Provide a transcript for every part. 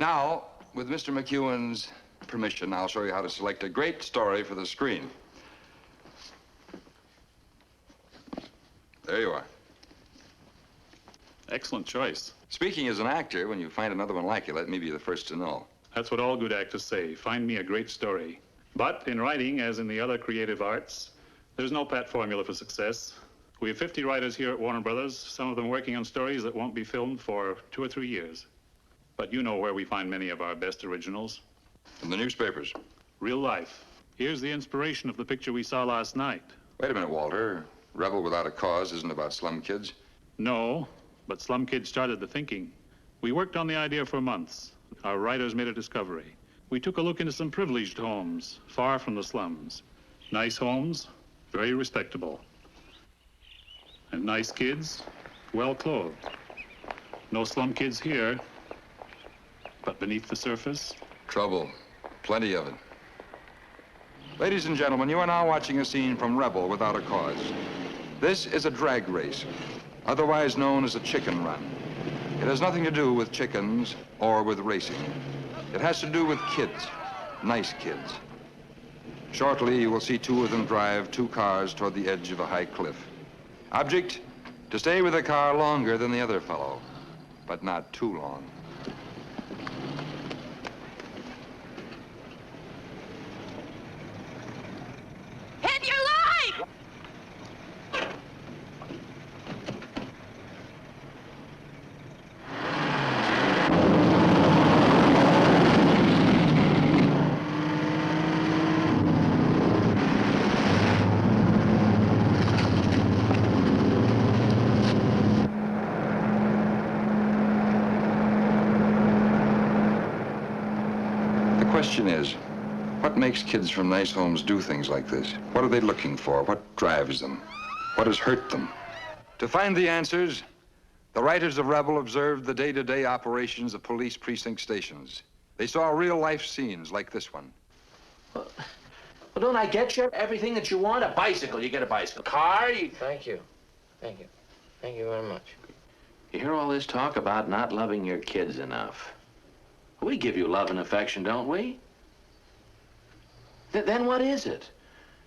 Now, with Mr. McEwen's permission, I'll show you how to select a great story for the screen. There you are. Excellent choice. Speaking as an actor, when you find another one like it, let me be the first to know. That's what all good actors say. Find me a great story. But in writing, as in the other creative arts, there's no pat formula for success. We have 50 writers here at Warner Brothers, some of them working on stories that won't be filmed for 2 or 3 years. But you know where we find many of our best originals. In the newspapers. Real life. Here's the inspiration of the picture we saw last night. Wait a minute, Walter. Rebel Without a Cause isn't about slum kids. No, but Slum Kids started the thinking. We worked on the idea for months. Our writers made a discovery. We took a look into some privileged homes, far from the slums. Nice homes, very respectable. And nice kids, well clothed. No slum kids here, but beneath the surface, Trouble. Plenty of it. Ladies and gentlemen, you are now watching a scene from Rebel Without a Cause. This is a drag race, otherwise known as a chicken run. It has nothing to do with chickens or with racing. It has to do with kids, nice kids. Shortly, you will see two of them drive 2 cars toward the edge of a high cliff. Object, to stay with the car longer than the other fellow, but not too long. Hit your line! The question is, what makes kids from nice homes do things like this? What are they looking for? What drives them? What has hurt them? To find the answers, the writers of Rebel observed the day-to-day operations of police precinct stations. They saw real-life scenes like this one. Well, don't I get you everything that you want? A bicycle, you get a bicycle. Car, you... Thank you. Thank you. Thank you very much. You hear all this talk about not loving your kids enough. We give you love and affection, don't we? Then what is it?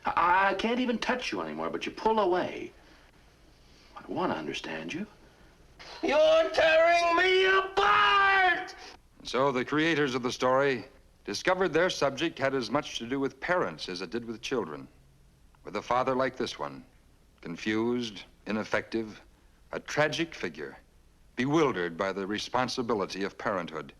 I can't even touch you anymore, but you pull away. I want to understand you. You're tearing me apart! So the creators of the story discovered their subject had as much to do with parents as it did with children. With a father like this one, confused, ineffective, a tragic figure, bewildered by the responsibility of parenthood.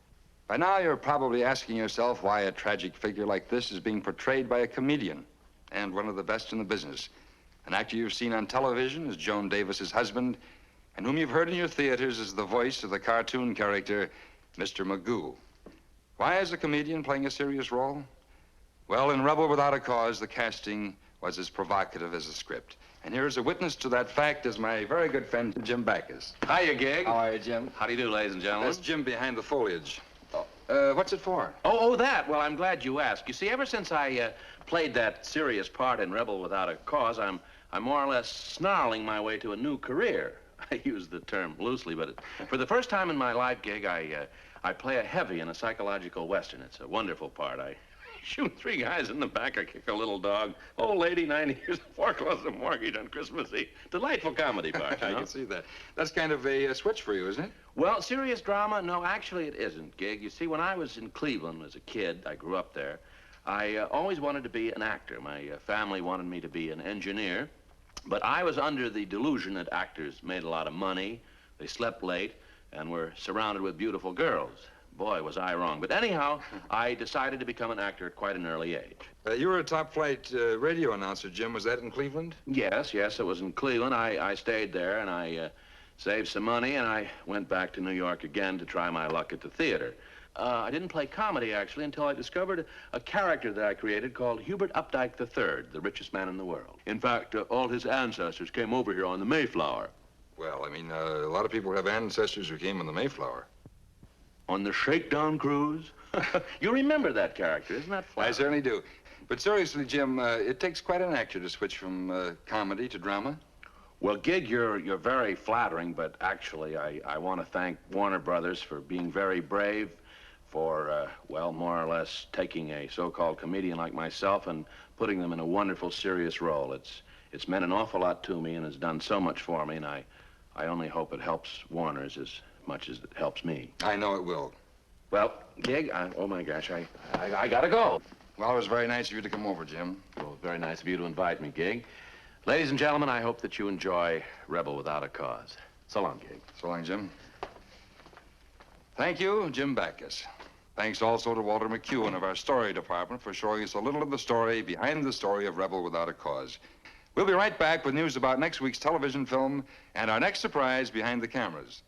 By now, you're probably asking yourself why a tragic figure like this is being portrayed by a comedian, and one of the best in the business. An actor you've seen on television as Joan Davis's husband, and whom you've heard in your theaters as the voice of the cartoon character, Mr. Magoo. Why is a comedian playing a serious role? Well, in Rebel Without a Cause, the casting was as provocative as the script. And here's a witness to that fact is my very good friend, Jim Backus. Hiya, Gig. How are you, Jim? How do you do, ladies and gentlemen? That's Jim behind the foliage. What's it for? Oh, that. Well, I'm glad you asked. You see, ever since I played that serious part in Rebel Without a Cause, I'm more or less snarling my way to a new career. I use the term loosely, but for the first time in my life, Gig, I play a heavy in a psychological Western. It's a wonderful part. I shoot 3 guys in the back, I kick a little dog. Old lady, 90 years, foreclose a mortgage on Christmas Eve. Delightful comedy part, you know? I can see that. That's kind of a switch for you, isn't it? Well, serious drama? No, actually it isn't, Gig. You see, when I was in Cleveland as a kid, I grew up there, I always wanted to be an actor. My family wanted me to be an engineer, but I was under the delusion that actors made a lot of money, they slept late, and were surrounded with beautiful girls. Boy, was I wrong. But anyhow, I decided to become an actor at quite an early age. You were a top-flight radio announcer, Jim. Was that in Cleveland? Yes, it was in Cleveland. I stayed there, and I saved some money, and I went back to New York again to try my luck at the theater. I didn't play comedy, actually, until I discovered a character that I created called Hubert Updike III, the richest man in the world. In fact, all his ancestors came over here on the Mayflower. Well, I mean, a lot of people have ancestors who came on the Mayflower. On the Shakedown Cruise? You remember that character, isn't that fun? I certainly do. But seriously, Jim, it takes quite an actor to switch from comedy to drama. Well, Gig, you're very flattering, but actually, I want to thank Warner Brothers for being very brave, for, well, more or less taking a so-called comedian like myself and putting them in a wonderful, serious role. It's meant an awful lot to me and has done so much for me, and I only hope it helps Warner's as much as it helps me. I know it will. Well, Gig, oh my gosh, I gotta go. Well, it was very nice of you to come over, Jim. Well, very nice of you to invite me, Gig. Ladies and gentlemen, I hope that you enjoy Rebel Without a Cause. So long, Gig. So long, Jim. Thank you, Jim Backus. Thanks also to Walter McEwen of our story department for showing us a little of the story behind the story of Rebel Without a Cause. We'll be right back with news about next week's television film and our next surprise behind the cameras.